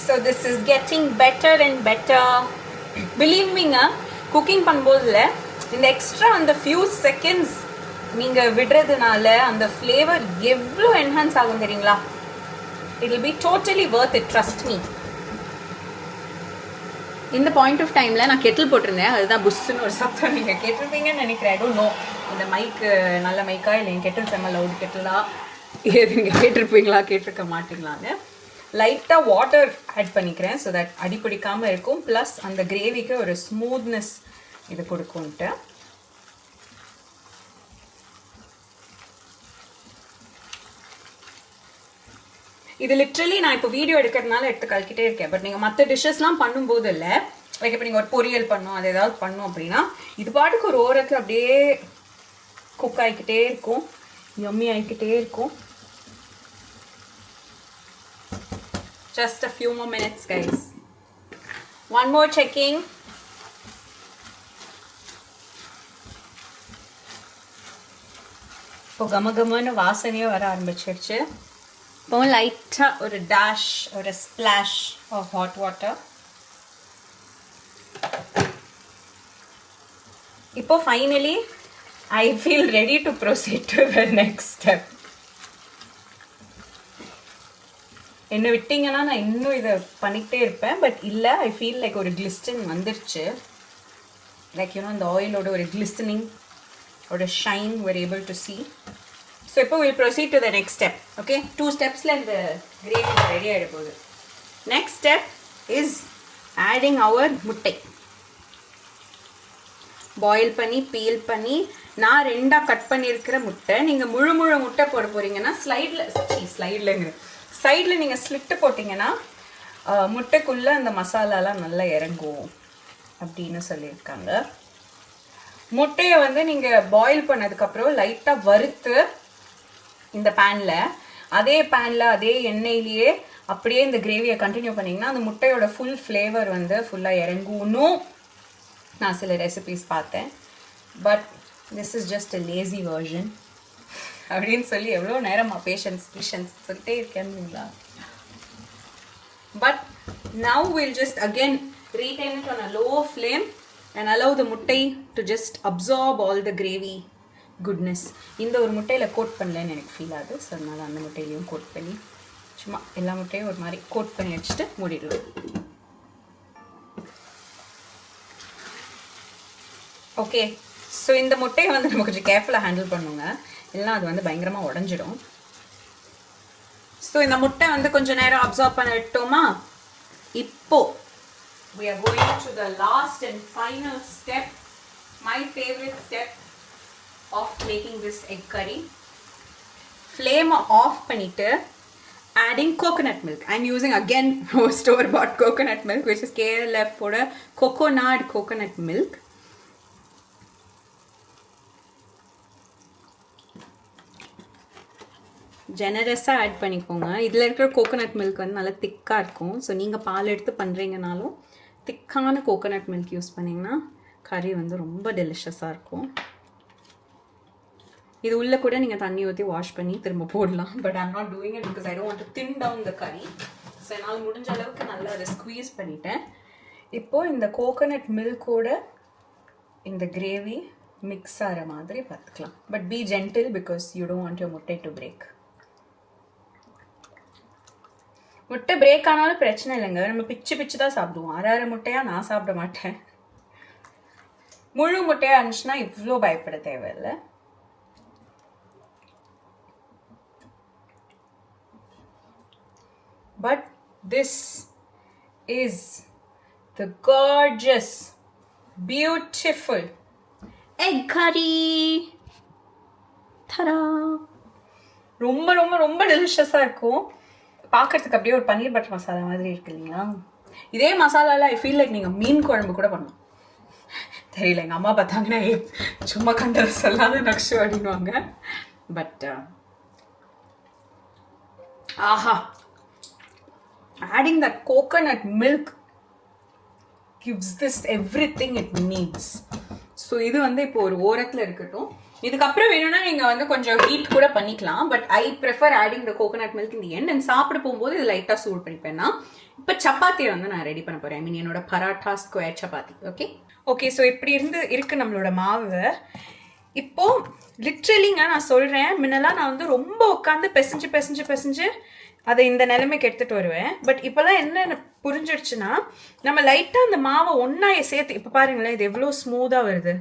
Speaker 1: so this is getting better and better. Believe me, cooking பண்ணும்போதுல இந்த extra அந்த few seconds நீங்கள் விடுறதுனால அந்த flavour எவ்வளோ enhance ஆகும் தெரியுங்களா? It will be totally worth it, trust me. இந்த பாயிண்ட் ஆஃப் டைமில் நான் கெட்டில் போட்டிருந்தேன். அதுதான் புஷ்ஷுன்னு ஒரு சத்தம் நீங்கள் கேட்டிருப்பீங்கன்னு நினைக்கிறேன். ஐ டோன்ட் நோ இந்த மைக்கு நல்ல மைக்கா இல்லை என் கெட்டில் செம்ம லவுட் கெட்டிலா ஏது நீங்கள் கேட்டிருப்பீங்களா கேட்டிருக்க மாட்டிங்களான்னு. லைட்டாக வாட்டர் ஆட் பண்ணிக்கிறேன் ஸோ தட் அடி பிடிக்காமல் இருக்கும். ப்ளஸ் அந்த கிரேவிக்கு ஒரு ஸ்மூத்னஸ் இது கொடுக்கும்ட்டு. இது லிட்ரலி நான் இப்போ வீடியோ எடுக்கிறதுனால எடுத்து கலக்கிட்டே இருக்கேன். பட் நீங்கள் மற்ற டிஷ்ஷஸ்லாம் பண்ணும்போது இல்லை, லைக் இப்போ நீங்கள் ஒரு பொரியல் பண்ணணும் அது ஏதாவது பண்ணணும் அப்படின்னா இது பாட்டுக்கு ஒரு ஓரத்தில் அப்படியே குக் ஆகிக்கிட்டே இருக்கும், யம்மி ஆகிக்கிட்டே இருக்கும். Just a few more minutes, guys. One more checking. இப்போ கமகமன்னு வாசனையே வர ஆரம்பிச்சிருச்சு. இப்போ லைட்டாக ஒரு டேஷ் ஒரு ஸ்ப்ளாஷ் ஆஃப் ஹாட் வாட்டர். இப்போ finally I feel ready to proceed to the next step. என்ன விட்டிங்கன்னா நான் இன்னும் இதை பண்ணிக்கிட்டே இருப்பேன். பட் இல்லை, ஐ ஃபீல் லைக் ஒரு கிளிஸ்டன் வந்துருச்சு. லைக் யூனோ இந்த ஆயிலோட ஒரு கிளிஸ்டனிங் ஒரு shine we're able to see. So இப்போ will proceed to the next step. Okay, 2 ஸ்டெப்ஸில் இந்த கிரேவி ரெடி ஆகிட போகுது. Next step is adding our முட்டை. பாயில் பண்ணி பீல் பண்ணி நான் 2ஆக கட் பண்ணியிருக்கிற முட்டை. நீங்கள் முழு முட்டை போட போகிறீங்கன்னா சைடில் நீங்கள் ஸ்லிட்டு போட்டிங்கன்னா முட்டைக்குள்ளே அந்த மசாலாலாம் நல்லா இறங்கும் அப்படின்னு சொல்லியிருக்காங்க. முட்டையை வந்து நீங்கள் பாயில் பண்ணதுக்கப்புறம் லைட்டாக வறுத்து இந்த பேனில் அதே எண்ணெயிலேயே அப்படியே இந்த கிரேவியை கண்டினியூ பண்ணிங்கன்னா அந்த முட்டையோட ஃபுல் ஃப்ளேவர் வந்து ஃபுல்லாக இறங்கும்னும் நான் சில ரெசிபீஸ் பார்த்தேன். But this is just a lazy version அப்படின்னு சொல்லி எவ்வளோ நேரமா பேஷன்ஸ் சொல்லிட்டே இருக்கேன்னுங்களா. But now we'll just again retain it on a low flame and allow the muttai to just absorb all the gravy goodness. இந்த ஒரு முட்டையில் code பண்ணலன்னு எனக்கு ஃபீல் ஆகுது. ஸோ அதனால் அந்த முட்டையிலையும் கோட் பண்ணி சும்மா எல்லா முட்டையும் ஒரு மாதிரி கோட் பண்ணி வச்சுட்டு மூடிடலாம். ஓகே, ஸோ இந்த முட்டையை வந்து நம்ம கொஞ்சம் கேர்ஃபுல்லாக ஹேண்டில் பண்ணுங்க, இல்லைனா அது வந்து பயங்கரமாக உடஞ்சிடும். ஸோ இந்த முட்டை வந்து கொஞ்சம் நேரம் அப்சர்வ் பண்ண விட்டோமா. இப்போ we are going to the last and final step, my favorite step of making this egg curry. Flame off பண்ணிட்டு adding coconut milk. I'm using again store bought coconut milk, which is KLF for a coconut milk. ஜெனரஸாக add பண்ணிக்கோங்க. இதில் இருக்கிற coconut milk வந்து நல்லா திக்காக இருக்கும். So நீங்கள் பால் எடுத்து பண்ணுறீங்கனாலும் திக்கான கோகோனட் மில்க் யூஸ் பண்ணிங்கன்னா கறி வந்து ரொம்ப டெலிஷியஸாக இருக்கும். இது உள்ளே கூட நீங்கள் தண்ணி ஊற்றி வாஷ் பண்ணி திரும்ப போடலாம். But I'm not doing it because I don't want to thin down the curry. So என்னால் முடிஞ்ச அளவுக்கு நல்லா அதை ஸ்குவீஸ் பண்ணிட்டேன். இப்போது இந்த கோகோனட் மில்கோட இந்த கிரேவி மிக்ஸ் ஆகிற மாதிரி பார்த்துக்கலாம். But B gentle because you don't want your முட்டை டு பிரேக். முட்டை பிரேக் ஆனாலும் பிரச்சனை இல்லைங்க, நம்ம பிச்சு தான் சாப்பிடுவோம். அரை முட்டையாக நான் சாப்பிட மாட்டேன். முழு முட்டையாக இருந்துச்சுன்னா இவ்வளோ பயப்பட தேவையில்லை. But this is the gorgeous beautiful egg curry. தரா, ரொம்ப ரொம்ப ரொம்ப டெலிஷியஸாக இருக்கும். பார்க்கறதுக்கு அப்படியே ஒரு பன்னீர் பட்டர் மசாலா மாதிரி இருக்கு இல்லைங்களா. இதே மசாலாவில் ஐ ஃபீல் லைக் நீங்கள் மீன் குழம்பு கூட பண்ணலாம். தெரியல, எங்கள் அம்மா பார்த்தாங்கன்னா சும்மா கண்டதை சொல்லாத நக்ஷு அப்படின்வாங்க. But aha, adding that coconut milk gives this everything it needs. So இது வந்து இப்போ ஒரு ஓரத்தில் இருக்கட்டும். இதுக்கப்புறம் வேணும்னா நீங்கள் வந்து கொஞ்சம் ஹீட் கூட பண்ணிக்கலாம். But I prefer adding the coconut milk in the end. And சாப்பிட போகும்போது இது லைட்டாக சூடு பண்ணிப்பேன்னா. இப்போ சப்பாத்தியை வந்து நான் ரெடி பண்ண போகிறேன். ஐ மீன் என்னோட parotta square chapati. Okay so இப்படி இருக்கு நம்மளோட மாவு. இப்போது லிட்ரலிங்க நான் சொல்கிறேன், முன்னெல்லாம் நான் வந்து ரொம்ப உட்காந்து பிசைஞ்சு அதை இந்த நிலைமைக்கு எடுத்துகிட்டு வருவேன். பட் இப்போல்லாம் என்ன புரிஞ்சிடுச்சுன்னா, நம்ம லைட்டாக அந்த மாவை ஒன்றா சேர்த்து, இப்போ பாருங்களேன் இது எவ்வளோ ஸ்மூத்தாக வருது.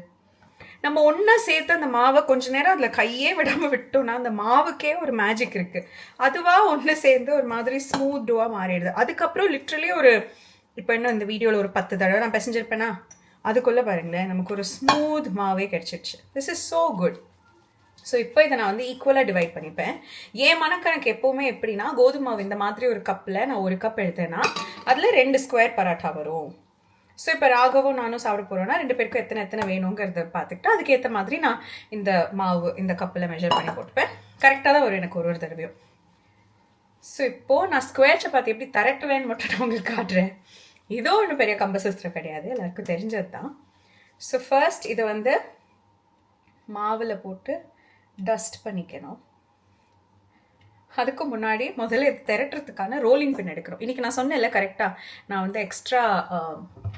Speaker 1: நம்ம ஒன்றா சேர்த்து அந்த மாவை கொஞ்ச நேரம் அதில் கையே விடாமல் விட்டோம்னா அந்த மாவுக்கே ஒரு மேஜிக் இருக்குது. அதுவாக ஒன்று சேர்ந்து ஒரு மாதிரி ஸ்மூத் டோவாக மாறிடுது. அதுக்கப்புறம் லிட்ரலி ஒரு இப்போ என்ன இந்த வீடியோவில் ஒரு 10 தடவை நான் பிசைஞ்சிருப்பேன்னா அதுக்குள்ளே பாருங்களேன் நமக்கு ஒரு ஸ்மூத் மாவே கிடச்சிடுச்சு. This is so good. So இப்போ இதை நான் வந்து ஈக்குவலாக டிவைட் பண்ணிப்பேன். என் மனக்கணக்கு எப்போவுமே எப்படின்னா, கோதுமை மாவு இந்த மாதிரி ஒரு கப்பில் நான் 1 கப் எடுத்தேன்னா அதில் 2 ஸ்கொயர் பராட்டா வரும். ஸோ இப்போ ராகவும் நானும் சாப்பிட போகிறோன்னா 2 பேருக்கும் எத்தனை வேணுங்கிறத பார்த்துக்கிட்டு அதுக்கேற்ற மாதிரி நான் இந்த மாவு இந்த கப்பில் மெஷர் பண்ணி போட்டுப்பேன். கரெக்டாக தான் வரும் எனக்கு ஒரு தடவையும். ஸோ இப்போது நான் ஸ்கொயர் சப்பாத்தி எப்படி தரட்டுவேன்னு மட்டும் நான் உங்களுக்கு காட்டுறேன். இதோ ஒன்றும் பெரிய கம்பசஸ்திரம் கிடையாது, எல்லாருக்கும் தெரிஞ்சது தான். ஸோ ஃபர்ஸ்ட் இதை வந்து மாவில் போட்டு டஸ்ட் பண்ணிக்கணும். அதுக்கு முன்னாடி முதல்ல இது திரட்டுறதுக்கான ரோலிங் பின் எடுக்கிறோம். இன்றைக்கி நான் சொன்னேன்ல கரெக்டாக நான் வந்து எக்ஸ்ட்ரா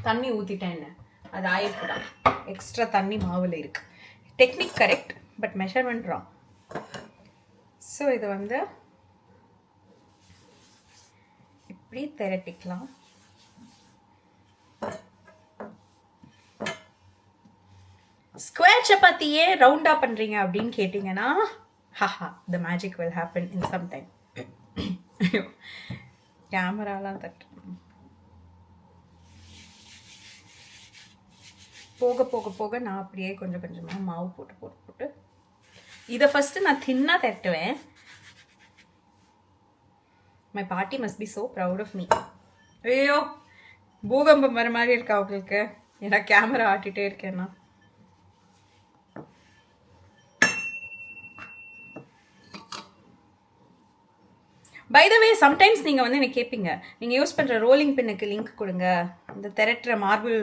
Speaker 1: தண்ணி ஊற்றிட்டேன்னு, அது ஆயிருக்குதான். எக்ஸ்ட்ரா தண்ணி மாவில் இருக்குது. Technique correct, but measurement wrong. So இதை வந்து இப்படி திரட்டிக்கலாம். ஸ்கொயர் சப்பாத்தியே ரவுண்டாக பண்ணுறீங்க அப்படின்னு கேட்டிங்கன்னா haha, the magic will happen in some time. கேமராலாம் தட்டு போக போக போக நான் அப்படியே கொஞ்சம் கொஞ்சமாக மாவு போட்டு போட்டு போட்டு இதை ஃபஸ்ட்டு நான் தின்னா தட்டுவேன். மை பாட்டி must be so proud of me. ஐயோ பூகம்பம் வர மாதிரி இருக்கா உங்களுக்கு? ஏன்னா கேமரா ஆட்டிகிட்டே இருக்கேன்னா. பை த வே சம்டைம்ஸ் நீங்கள் வந்து எனக்கு கேட்பீங்க, நீங்கள் யூஸ் பண்ணுற ரோலிங் பின்னுக்கு லிங்க் கொடுங்க, இந்த திரட்டுற மார்பிள்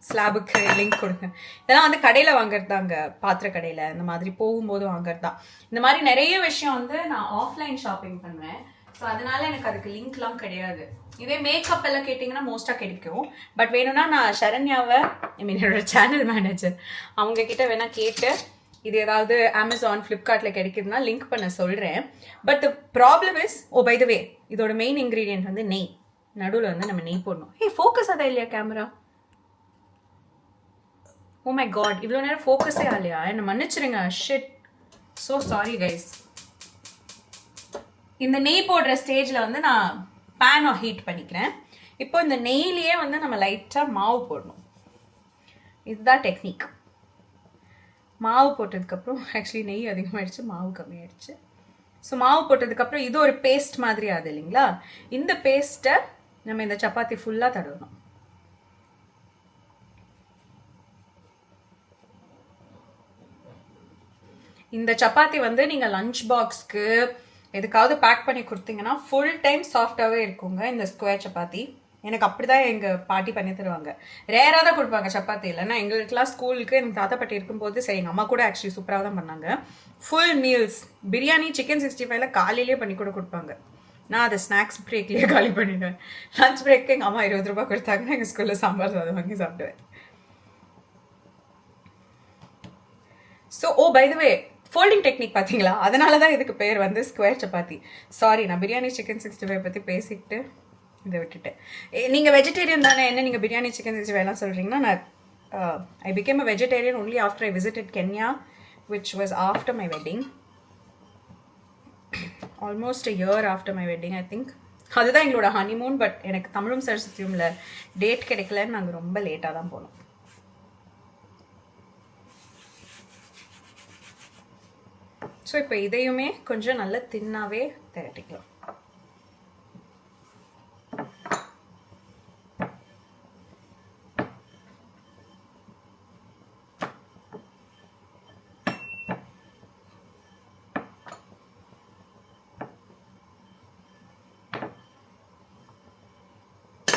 Speaker 1: ஸ்லாபுக்கு லிங்க் கொடுங்க. இதெல்லாம் வந்து கடையில் வாங்குறது தாங்க, பாத்திர கடையில் இந்த மாதிரி போகும்போது வாங்குறது தான். இந்த மாதிரி நிறைய விஷயம் வந்து நான் ஆஃப்லைன் ஷாப்பிங் பண்ணுவேன். ஸோ அதனால எனக்கு அதுக்கு லிங்க்லாம் கிடையாது. இதே மேக்கப் எல்லாம் கேட்டிங்கன்னா மோஸ்ட்டாக கிடைக்கும். பட் வேணும்னா நான் சரண்யாவை, ஐ மீன் என்னோட சேனல் மேனேஜர், அவங்க கிட்ட வேணால் கேட்டு இது ஏதாவது அமேசான் ஃப்ளிப்கார்ட்டில் கிடைக்குதுன்னா லிங்க் பண்ண சொல்கிறேன். But the problem is, oh by the way இதோட மெயின் இன்க்ரீடியன்ட் வந்து நெய். நடுவில் வந்து நம்ம நெய் போடணும். ஃபோக்கஸ் அதான் இல்லையா கேமரா? ஓ மை காட், இவ்வளோ நேரம் ஃபோக்கஸே ஆகலையா? என்னை மன்னிச்சிருங்க. Shit, so sorry guys. இந்த நெய் போடுற ஸ்டேஜில் வந்து நான் பேனை ஹீட் பண்ணிக்கிறேன். இப்போ இந்த நெய்லேயே வந்து நம்ம லைட்டாக மாவு போடணும். இதுதான் டெக்னிக். மாவு போட்டதுக்கப்புறம் ஆக்சுவலி நெய் அதிகமாகிடுச்சு, மாவு கம்மியாயிடுச்சு. ஸோ மாவு போட்டதுக்கப்புறம் இது ஒரு பேஸ்ட் மாதிரி ஆகுது இல்லைங்களா? இந்த பேஸ்ட்டை நம்ம இந்த சப்பாத்தி ஃபுல்லாக தடவணும். இந்த சப்பாத்தி வந்து நீங்கள் லஞ்ச் பாக்ஸ்க்கு எதுக்காவது பேக் பண்ணி கொடுத்தீங்கன்னா ஃபுல் டைம் சாஃப்டாகவே இருக்குங்க இந்த ஸ்கொயர் சப்பாத்தி. எனக்கு அப்படி தான் எங்கள் பாட்டி பண்ணி தருவாங்க. ரேராக தான் கொடுப்பாங்க சப்பாத்தி. இல்லைன்னா எங்களுக்குலாம் ஸ்கூலுக்கு எங்கள் தாத்தா பாட்டி இருக்கும்போது சரி, எங்கள் அம்மா கூட ஆக்சுவலி சூப்பராக தான் பண்ணாங்க. ஃபுல் மீல்ஸ், பிரியாணி, சிக்கன் 65 காலையிலேயே பண்ணி கூட கொடுப்பாங்க. நான் அதை ஸ்நாக்ஸ் பிரேக்லேயே காலி பண்ணிடுவேன். லஞ்ச் பிரேக்கு எங்கள் அம்மா 20 ரூபா கொடுத்தாங்கன்னா எங்கள் ஸ்கூலில் சாம்பார் சாதம் வாங்கி சாப்பிடுவேன். So oh by the way folding technique பார்த்தீங்களா? அதனால தான் இதுக்கு பேர் வந்து ஸ்கொயர் சப்பாத்தி. சாரி, நான் பிரியாணி சிக்கன் 65 பற்றி பேசிக்கிட்டு இதை விட்டுட்டேன். நீங்கள் வெஜிடேரியன் தானே, என்ன நீங்கள் பிரியாணி சிக்கன் 65 சொல்கிறீங்கன்னா, நான் I became a vegetarian only after I visited Kenya, which was after my wedding. Almost a year after my wedding I think. அதுதான் எங்களோட ஹனிமூன். பட் எனக்கு தமிழும் சரஸ்வதியும்ல டேட் கிடைக்கலன்னு நாங்கள் ரொம்ப லேட்டாக தான் போனோம். ஸோ இப்போ இதையுமே கொஞ்சம் நல்லா தின்னாவே திரட்டிக்கலாம்.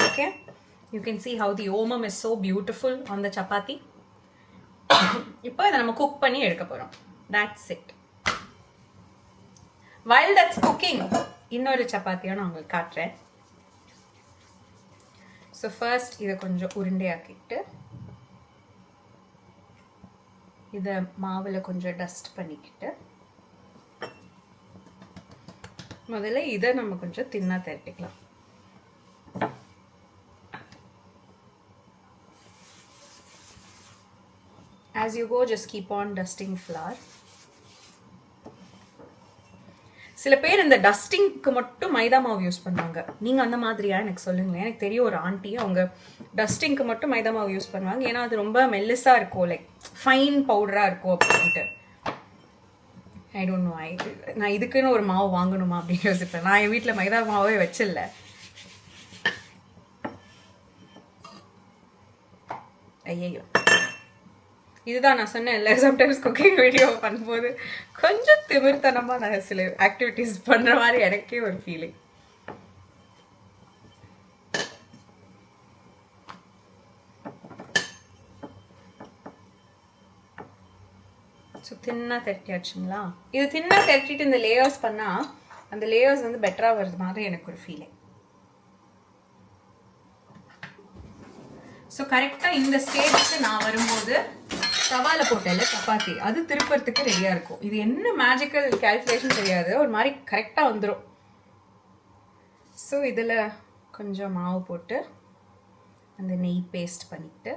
Speaker 1: Okay, you can see how the omam is so beautiful on the chapati. இப்போ இதை நம்ம குக் பண்ணி எடுக்க போகிறோம். That's it. While that's cooking, இன்னொரு சப்பாத்தியை நான் உங்களுக்கு காட்டுறேன். ஸோ ஃபர்ஸ்ட் இதை கொஞ்சம் உருண்டையாக்கிட்டு இதை மாவில் கொஞ்சம் டஸ்ட் பண்ணிக்கிட்டு முதல்ல இதை நம்ம கொஞ்சம் தின்னா திரட்டிக்கலாம். As you go, just keep on dusting flour. சில பேர் இந்த டஸ்டிங்க்கு மட்டும் மைதா மாவு யூஸ் பண்ணுவாங்க. நீங்கள் அந்த மாதிரியா எனக்கு சொல்லுங்களேன். எனக்கு தெரியும் ஒரு ஆண்டி, அவங்க டஸ்டிங்க்கு மட்டும் மைதா மாவு யூஸ் பண்ணுவாங்க. ஏன்னா அது ரொம்ப மெல்லிஸாக இருக்கும், லைக் ஃபைன் பவுடராக இருக்கும் அப்படின்ட்டு. ஐ டோன்ட் நோ, நான் இதுக்குன்னு ஒரு மாவு வாங்கணுமா அப்படின்னு யோசிப்பேன். நான் என் வீட்டில் மைதா மாவே வச்சில்ல. ஐயோ, இதுதான் நான் சொன்னேன் இல்லை, சம்டைம்ஸ் குக்கிங் வீடியோ பண்ணும்போது கொஞ்சம் திமிர்த்தனமாக நான் சில ஆக்டிவிட்டீஸ் பண்ணுற மாதிரி எனக்கே ஒரு ஃபீலிங். ஸோ தின்னா திரட்டியாச்சுங்களா? இது தின்னா திரட்டிட்டு இந்த லேயர்ஸ் பண்ணால் அந்த லேயர்ஸ் வந்து பெட்டராக வருது மாதிரி எனக்கு ஒரு ஃபீலிங். ஸோ கரெக்டாக இந்த ஸ்டேஜுக்கு நான் வரும்போது தவால போட்டேன்ல சப்பாத்தி, அது திருப்பறதுக்கு ரெடியாக இருக்கும். இது என்ன மேஜிக்கல் கேல்குலேஷன் தெரியாது, ஒரு மாதிரி கரெக்டாக வந்துடும். ஸோ இதில் கொஞ்சம் மாவு போட்டு அந்த நெய் பேஸ்ட் பண்ணிட்டு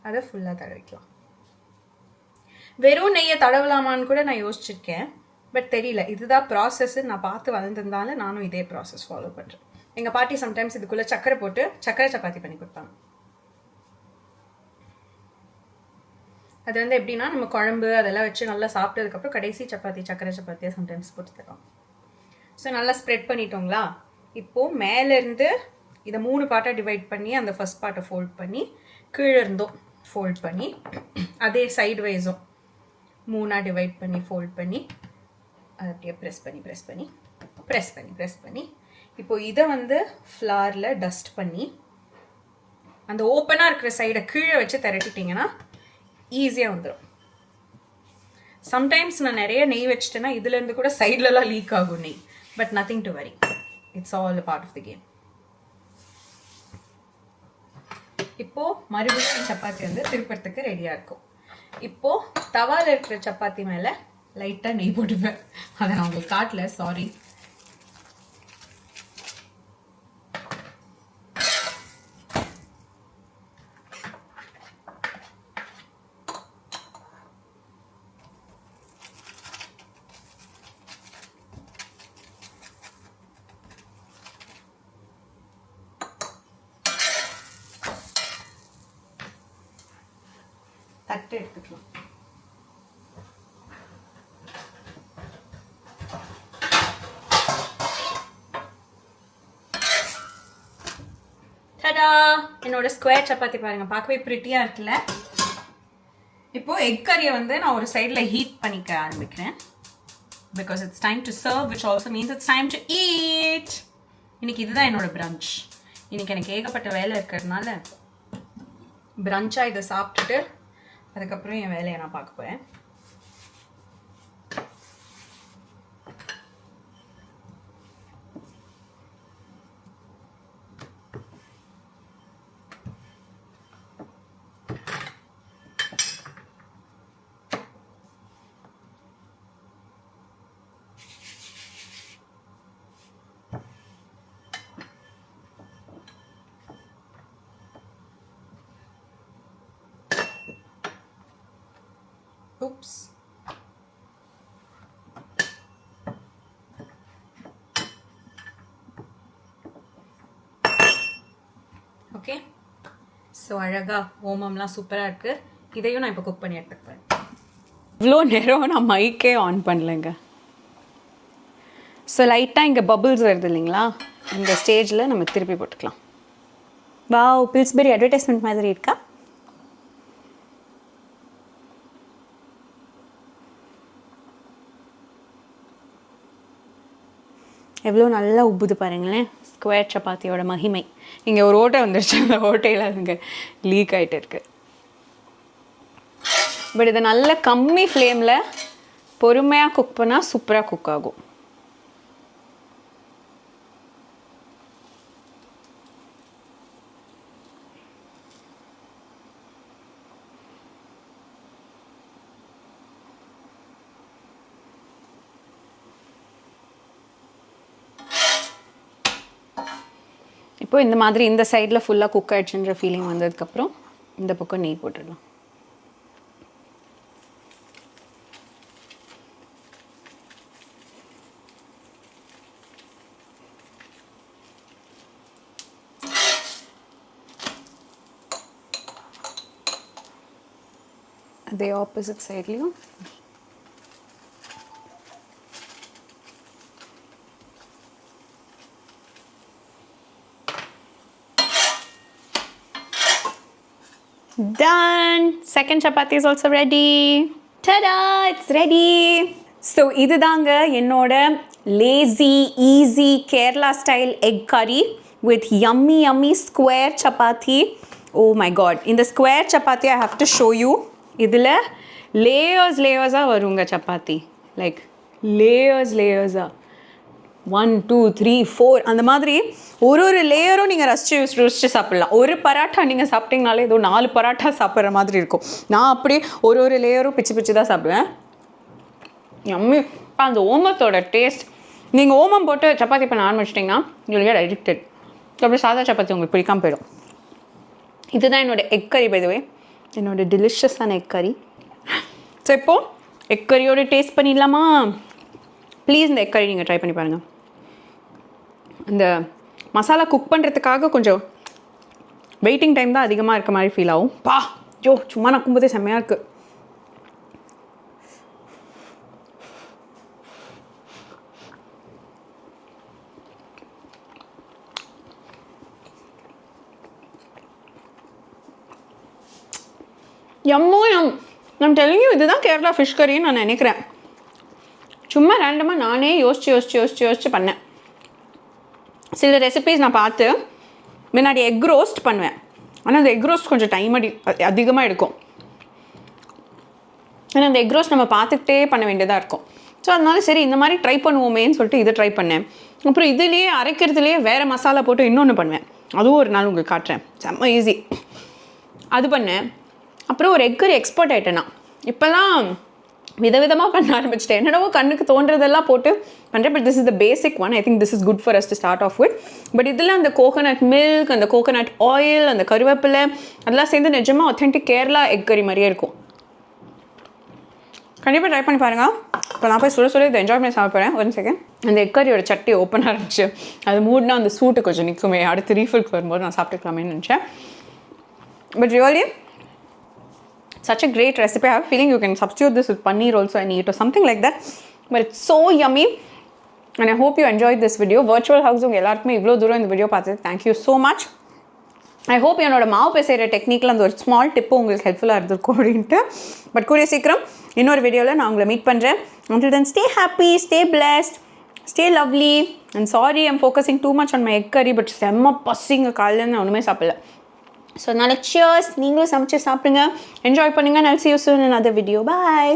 Speaker 1: அதை ஃபுல்லாக தடவிக்கலாம். வெறும் நெய்யை தடவலாமான்னு கூட நான் யோசிச்சிருக்கேன். பட் தெரியல, இதுதான் ப்ராசஸ். நான் பார்த்து வளர்ந்ததுனால நானும் இதே ப்ராசஸ் ஃபாலோ பண்ணுறேன். எங்கள் பாட்டி சம்டைம்ஸ் இதுக்குள்ளே சக்கரை போட்டு சக்கரை சப்பாத்தி பண்ணி கொடுப்பாங்க. அது வந்து எப்படின்னா, நம்ம குழம்பு அதெல்லாம் வச்சு நல்லா சாப்பிட்டதுக்கப்புறம் கடைசி சப்பாத்தி சக்கரை சப்பாத்தியாக சம்டைம்ஸ் போட்டு தரோம். ஸோ நல்லா ஸ்ப்ரெட் பண்ணிட்டோங்களா? இப்போது மேலேருந்து இதை 3 பார்ட்டாக டிவைட் பண்ணி அந்த ஃபர்ஸ்ட் பார்ட்டை ஃபோல்ட் பண்ணி கீழே இருந்தும் ஃபோல்ட் பண்ணி அதே சைடு வைஸும் 3ஆக டிவைட் பண்ணி ஃபோல்ட் பண்ணி அதை அப்படியே ப்ரெஸ் பண்ணி இப்போ இதை வந்து ஃப்ளாரில் டஸ்ட் பண்ணி அந்த ஓப்பனாக இருக்கிற சைடை கீழே வச்சு திரட்டிட்டிங்கன்னா ஈஸியாக வந்துடும். சம்டைம்ஸ் நான் நிறைய நெய் வச்சிட்டேன்னா இதுலேருந்து கூட சைட்லலாம் லீக் ஆகும் நெய். But nothing to worry, it's all a part of the game. இப்போது மறுபடியும் சப்பாத்தி வந்து திருப்பறதுக்கு ரெடியாக இருக்கும். இப்போது தவாவில் இருக்கிற சப்பாத்தி மேலே லைட்டாக நெய் போட்டுப்பேன். அதை நான் உங்களுக்கு காட்டல, சாரி. தட்டு எடுத்துக்கலாம். டடா, என்னோட ஸ்கொயர் சப்பாத்தி பாருங்க, பார்க்கவே பிரிட்டியா இருக்குல்ல. இப்போ எக் கறியை வந்து நான் ஒரு சைடில் ஹீட் பண்ணிக்க ஆரம்பிக்கிறேன். Because it's time to serve, which also means it's time to eat. இன்னைக்கு இதுதான் என்னோட பிரஞ்ச். இன்னைக்கு எனக்கு ஏகப்பட்ட வேலை இருக்கிறதுனால பிரஞ்சாக இதை சாப்பிட்டுட்டு அதுக்கப்புறம் என் வேலையை நான் பார்க்க போகிறேன். Oops. ஓகே, ஸோ அழகா ஓமம்லாம் சூப்பராக இருக்குது. இதையும் நான் இப்போ குக் பண்ணி எடுத்துக்கிறேன். இவ்வளோ நேரம் நான் மைக்கே ஆன் பண்ணலைங்க. ஸோ லைட்டாக இங்கே பபுள்ஸ் வருது இல்லைங்களா, இந்த ஸ்டேஜில் நம்ம திருப்பி போட்டுக்கலாம். வாவ், பில்ஸ்பெரி அட்வர்டைஸ்மெண்ட் மாதிரி இருக்கா? எவ்வளோ நல்லா உப்புது பாருங்களேன். ஸ்கொயர் சப்பாத்தியோட மகிமை. இங்கே ஒரு ஓட்டை வந்துருச்சு, அந்த ஓட்டையில் அதுங்க லீக் ஆகிட்டு இருக்கு. பட் இதை நல்ல கம்மி ஃப்ளேமில் பொறுமையாக குக் பண்ணால் சூப்பராக குக் ஆகும். இப்போ இந்த மாதிரி இந்த சைடில் ஃபுல்லாக குக் ஆகிடுச்சுன்ற ஃபீலிங் வந்ததுக்கப்புறம் இந்த பக்கம் நெய் போட்டுடலாம். அதே ஆப்போசிட் சைட்லேயும் done. Second chapati is also ready. Ta-da, it's ready. So இதுதாங்க என்னோட lazy easy Kerala style egg curry with yummy square chapati. Oh my god, in the square chapati I have to show you. இதுல layers வருங்க chapati, like layers 1 2 3 4 அந்த மாதிரி ஒரு லேயரும் நீங்கள் ரசிச்சு சாப்பிட்லாம். ஒரு பராட்டா நீங்கள் சாப்பிட்டீங்கனாலே ஏதோ 4 பராட்டா சாப்பிட்ற மாதிரி இருக்கும். நான் அப்படியே ஒரு லேயரும் பிச்சு தான் சாப்பிடுவேன். யம்மி. அந்த ஓமத்தோட டேஸ்ட், நீங்கள் ஓமம் போட்டு சப்பாத்தி பண்ண ஆரம்பிச்சிட்டிங்கன்னா யூ வில் கெட் அடிக்டட். அப்படி சாதா சப்பாத்தி உங்களுக்கு பிடிக்காமல் போயிடும். இதுதான் என்னோடய எக் கறி. பை தி வே, என்னோடய டெலிஷியஸான எக் கறி. ஸோ இப்போது எக் கறியோட டேஸ்ட் பண்ணிடலாமா? ப்ளீஸ் இந்த எக் கறி நீங்கள் ட்ரை பண்ணி பாருங்கள். இந்த மசாலா குக் பண்ணுறதுக்காக கொஞ்சம் வெயிட்டிங் டைம் தான் அதிகமாக இருக்க மாதிரி ஃபீல் ஆகும். ஐயோ சும்மா நக்கும்போதே செம்மையாக இருக்குது. நான் telling you இதுதான் கேரளா ஃபிஷ் கறின்னு நான் நினைக்கிறேன். சும்மா ரேண்டமாக நானே யோசிச்சு பண்ணேன். சில ரெசிபீஸ் நான் பார்த்து முன்னாடி எக் ரோஸ்ட் பண்ணுவேன். ஆனால் அந்த எக் ரோஸ்ட் கொஞ்சம் டைம் அதிகமாக எடுக்கும். ஏன்னா அந்த எக் ரோஸ்ட் நம்ம பார்த்துக்கிட்டே பண்ண வேண்டியதாக இருக்கும். ஸோ அதனால சரி இந்த மாதிரி ட்ரை பண்ணுவோமேன்னு சொல்லிட்டு இதை ட்ரை பண்ணேன். அப்புறம் இதுலேயே அரைக்கிறதுலேயே வேறு மசாலா போட்டு இன்னொன்று பண்ணுவேன். அதுவும் ஒரு நாள் உங்களுக்கு காட்டுறேன். செம்ம ஈஸி. அது பண்ணேன். அப்புறம் ஒரு எக் கறி எக்ஸ்பர்ட் ஆகிட்டேன் நான். இப்போல்லாம் விதவிதமாக பண்ண ஆரம்பிச்சிட்டேன். என்னடவோ கண்ணுக்கு தோன்றதெல்லாம் போட்டு பண்ணுறேன். But this is the basic one. I think this is good for us to start off with. But இதில் அந்த கோகோனட் மில்க், அந்த கோகோனட் ஆயில், அந்த கருவேப்பிலை அதெல்லாம் சேர்ந்து நிஜமாக ஒத்தென்டிக் கேரளா எக் கறி மாதிரியே இருக்கும். கண்டிப்பாக ட்ரை பண்ணி பாருங்கள். இப்போ நான் போய் சுட இதை என்ஜாய் பண்ணி சாப்பிட்றேன். 1 செகண்ட். அந்த எக் கறியோட சட்டி ஓப்பன் ஆகிடுச்சு. அது மூடினா அந்த சூட்டு கொஞ்சம் நிற்குமே, அடுத்து ரீஃபில்க்கு வரும்போது நான் சாப்பிட்டுக்கலாமேன்னு நினச்சேன். But really such a great recipe. I have a feeling you can substitute this with paneer also and eat or something like that. But it's so yummy. And I hope you enjoyed this video. Virtual hugs உங்கள் எல்லாருக்குமே இவ்வளோ தூரம் இந்த video பார்த்து thank you so much. I hope என்னோட மாவு பேசுகிற டெக்னிக்கில் அந்த ஒரு ஸ்மால் டிப்பு உங்களுக்கு ஹெல்ப்ஃபுல்லாக இருந்திருக்கும் அப்படின்ட்டு. பட் கூடிய சீக்கிரம் இன்னொரு வீடியோவில் நான் உங்களை மீட் பண்ணுறேன். Until then, stay happy, stay blessed, stay lovely. And sorry I'm focusing too much on my egg curry, but செம்ம பசிங்க காலையில் நான் ஒன்றுமே சாப்பிடல. ஸோ அதனால் சியர்ஸ், நீங்களும் சமைச்சு சாப்பிடுங்க, என்ஜாய் பண்ணுங்கள். I'll see you soon in another video. Bye.